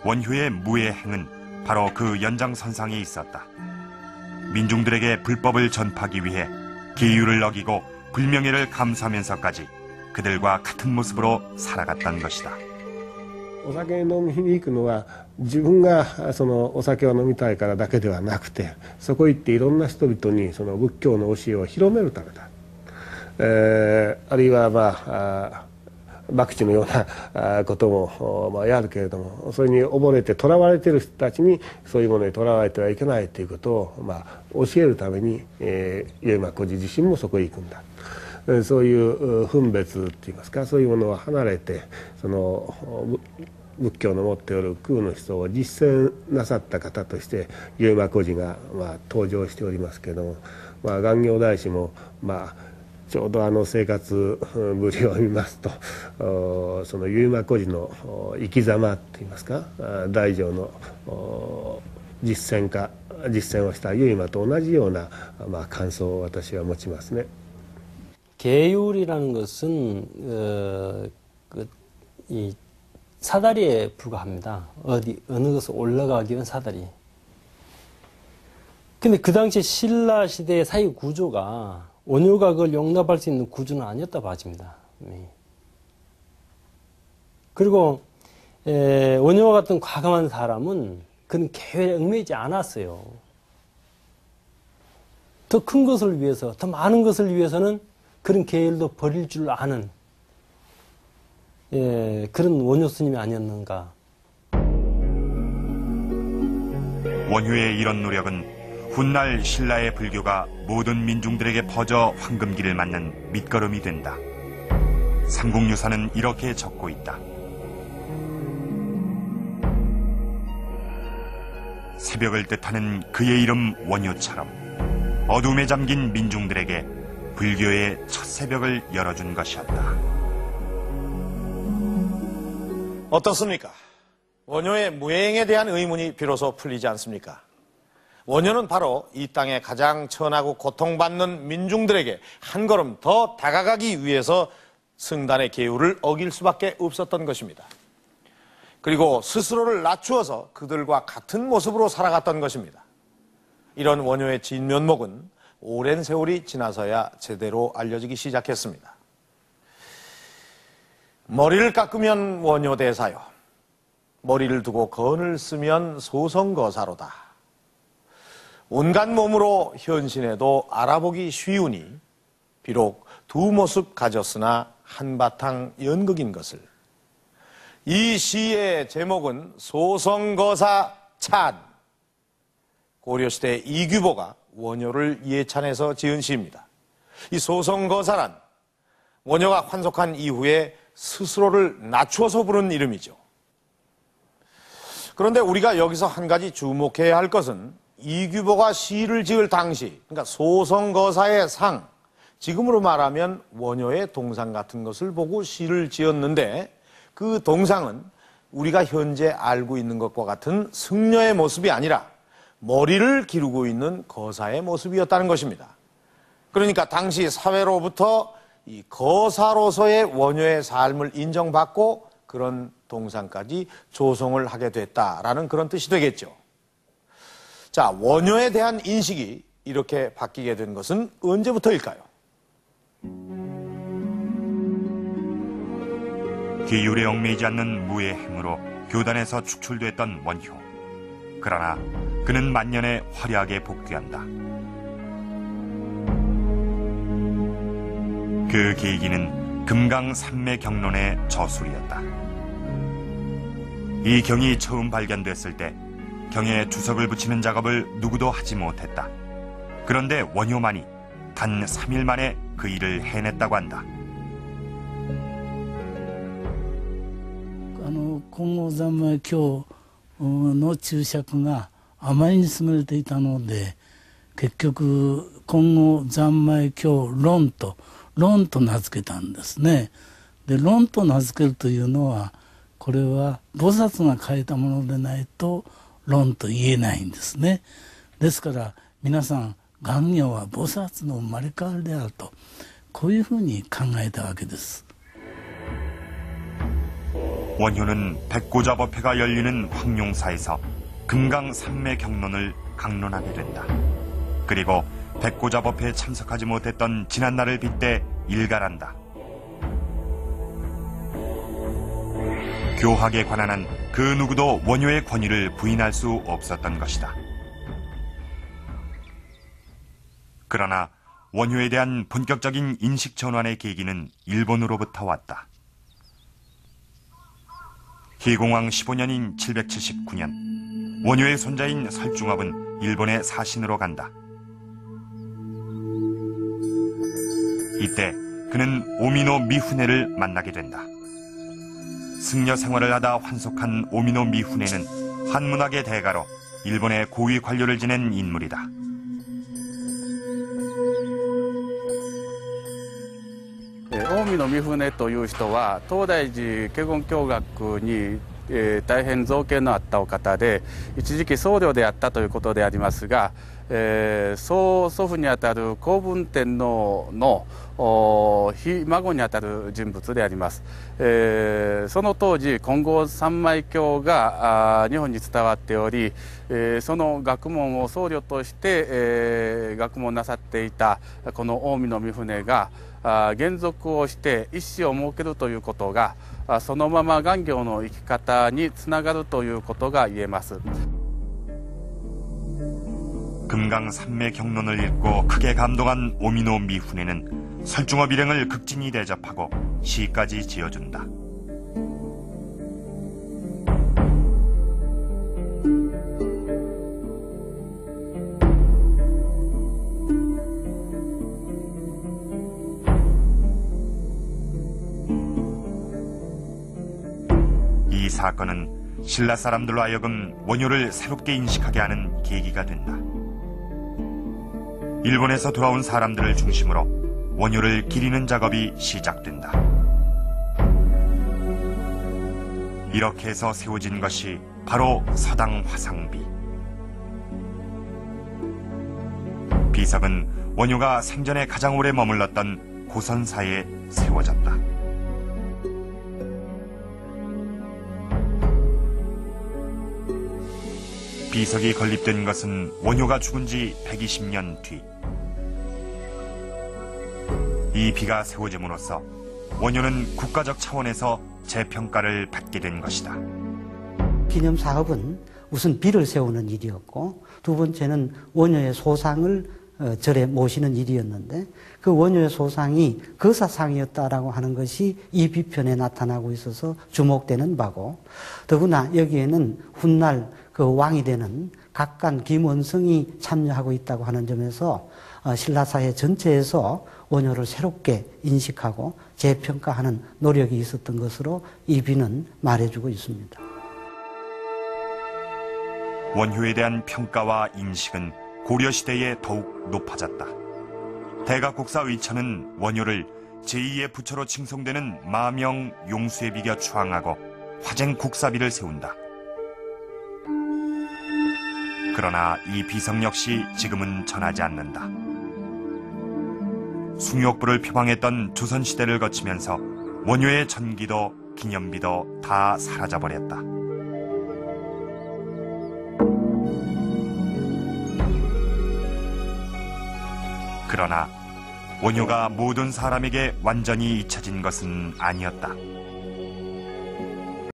원효의 무의 행은 바로 그 연장선상에 있었다. 민중들에게 불법을 전파하기 위해 계율을 어기고 불명예를 감수하면서까지 그들과 같은 모습으로 살아갔던 것이다. お酒飲みに行くのは自分がそのお酒を飲みたいからだけではなくて、そこ行っていろんな人々にその仏教の教えを広めるためだ。あるいは博打のようなこともやるけれども、それに溺れて囚われている人たちにそういうものに囚われてはいけないということを教えるために結馬孤児自身もそこへ行くんだ。そういう分別っていいますか、そういうものを離れてその仏教の持っておる空の思想を実践なさった方として結馬孤児が登場しておりますけれども、願行大師もちょうど生活ぶりを見ますと、その結馬孤児の生き様っていいますか、大乗の実践をした結馬と同じような感想を私は持ちますね。 계율이라는 것은 이 사다리에 불과합니다. 어느 것을 올라가기 위한 사다리. 근데 그 당시 신라 시대의 사회 구조가 원효가 그걸 용납할 수 있는 구조는 아니었다 봐집니다. 그리고 원효와 같은 과감한 사람은 그런 계획에 얽매이지 않았어요. 더 큰 것을 위해서, 더 많은 것을 위해서는 그런 계율도 버릴 줄 아는 그런 원효 스님이 아니었는가. 원효의 이런 노력은 훗날 신라의 불교가 모든 민중들에게 퍼져 황금기를 맞는 밑거름이 된다. 삼국유사는 이렇게 적고 있다. 새벽을 뜻하는 그의 이름 원효처럼 어둠에 잠긴 민중들에게 불교의 첫 새벽을 열어준 것이었다. 어떻습니까? 원효의 무행에 대한 의문이 비로소 풀리지 않습니까? 원효는 바로 이 땅에 가장 천하고 고통받는 민중들에게 한 걸음 더 다가가기 위해서 승단의 계율을 어길 수밖에 없었던 것입니다. 그리고 스스로를 낮추어서 그들과 같은 모습으로 살아갔던 것입니다. 이런 원효의 진면목은 오랜 세월이 지나서야 제대로 알려지기 시작했습니다. 머리를 깎으면 원효대사요. 머리를 두고 건을 쓰면 소성거사로다. 온갖 몸으로 현신해도 알아보기 쉬우니 비록 두 모습 가졌으나 한바탕 연극인 것을. 이 시의 제목은 소성거사 찬. 고려시대 이규보가 원효를 예찬해서 지은 시입니다. 이 소성거사란 원효가 환속한 이후에 스스로를 낮추어서 부른 이름이죠. 그런데 우리가 여기서 한 가지 주목해야 할 것은 이규보가 시를 지을 당시, 그러니까 소성거사의 상, 지금으로 말하면 원효의 동상 같은 것을 보고 시를 지었는데 그 동상은 우리가 현재 알고 있는 것과 같은 승려의 모습이 아니라 머리를 기르고 있는 거사의 모습이었다는 것입니다. 그러니까 당시 사회로부터 이 거사로서의 원효의 삶을 인정받고 그런 동상까지 조성을 하게 됐다라는 그런 뜻이 되겠죠. 자, 원효에 대한 인식이 이렇게 바뀌게 된 것은 언제부터일까요? 계율에 얽매이지 않는 무의 행으로 교단에서 축출됐던 원효. 그러나 그는 만년에 화려하게 복귀한다. 그 계기는 금강산매경론의 저술이었다. 이 경이 처음 발견됐을 때 경에 주석을 붙이는 작업을 누구도 하지 못했다. 그런데 원효만이 단 3일 만에 그 일을 해냈다고 한다. 金剛三昧経の注釈があまりに優れていたので、結局金剛三昧経論と名付けたんですね。で、論と名付けるというのは、これは菩薩が書いたものでないと論と言えないんですね。ですから皆さん、願行は菩薩の生まれ変わりであると、こういうふうに考えたわけです。 원효는 백고잡업회가 열리는 황룡사에서 금강 삼매 경론을 강론하게 된다. 그리고 백고잡업회에 참석하지 못했던 지난날을 빗대 일갈한다. 교학에 관한 한 그 누구도 원효의 권위를 부인할 수 없었던 것이다. 그러나 원효에 대한 본격적인 인식 전환의 계기는 일본으로부터 왔다. 희공왕 15년인 779년, 원효의 손자인 설중업은 일본의 사신으로 간다. 이때 그는 오미노 미후네를 만나게 된다. 승려 생활을 하다 환속한 오미노 미후네는 한문학의 대가로 일본의 고위 관료를 지낸 인물이다.近江の三船という人は東大寺華厳教学に、大変造詣のあったお方で一時期僧侶であったということでありますが、曽祖父にあたる光文天皇のひ孫にあたる人物であります。その当時金剛三昧経が日本に伝わっており、その学問を僧侶として、学問なさっていたこの近江の三船が還俗をして一子を設けるということがそのまま願行の生き方につながるということが言えます。 금강 삼매 경론을 읽고 크게 감동한 오미노 미후네는 설중업 일행을 극진히 대접하고 시까지 지어준다. 이 사건은 신라 사람들로 하여금 원효를 새롭게 인식하게 하는 계기가 된다. 일본에서 돌아온 사람들을 중심으로 원효를 기리는 작업이 시작된다. 이렇게 해서 세워진 것이 바로 서당 화상비. 비석은 원효가 생전에 가장 오래 머물렀던 고선사에 세워졌다. 비석이 건립된 것은 원효가 죽은 지 120년 뒤. 이 비가 세워짐으로써 원효는 국가적 차원에서 재평가를 받게 된 것이다. 기념 사업은 우선 비를 세우는 일이었고 두 번째는 원효의 소상을 절에 모시는 일이었는데 그 원효의 소상이 거사상이었다라고 하는 것이 이 비편에 나타나고 있어서 주목되는 바고 더구나 여기에는 훗날 그 왕이 되는 각간 김원성이 참여하고 있다고 하는 점에서 신라사회 전체에서 원효를 새롭게 인식하고 재평가하는 노력이 있었던 것으로 이 비는 말해주고 있습니다. 원효에 대한 평가와 인식은 고려시대에 더욱 높아졌다. 대각국사 의천은 원효를 제2의 부처로 칭송되는 마명 용수에 비겨 추앙하고 화쟁 국사비를 세운다. 그러나 이 비석 역시 지금은 전하지 않는다. 숭욕부를 표방했던 조선시대를 거치면서 원효의 전기도 기념비도 다 사라져버렸다. 그러나 원효가 모든 사람에게 완전히 잊혀진 것은 아니었다.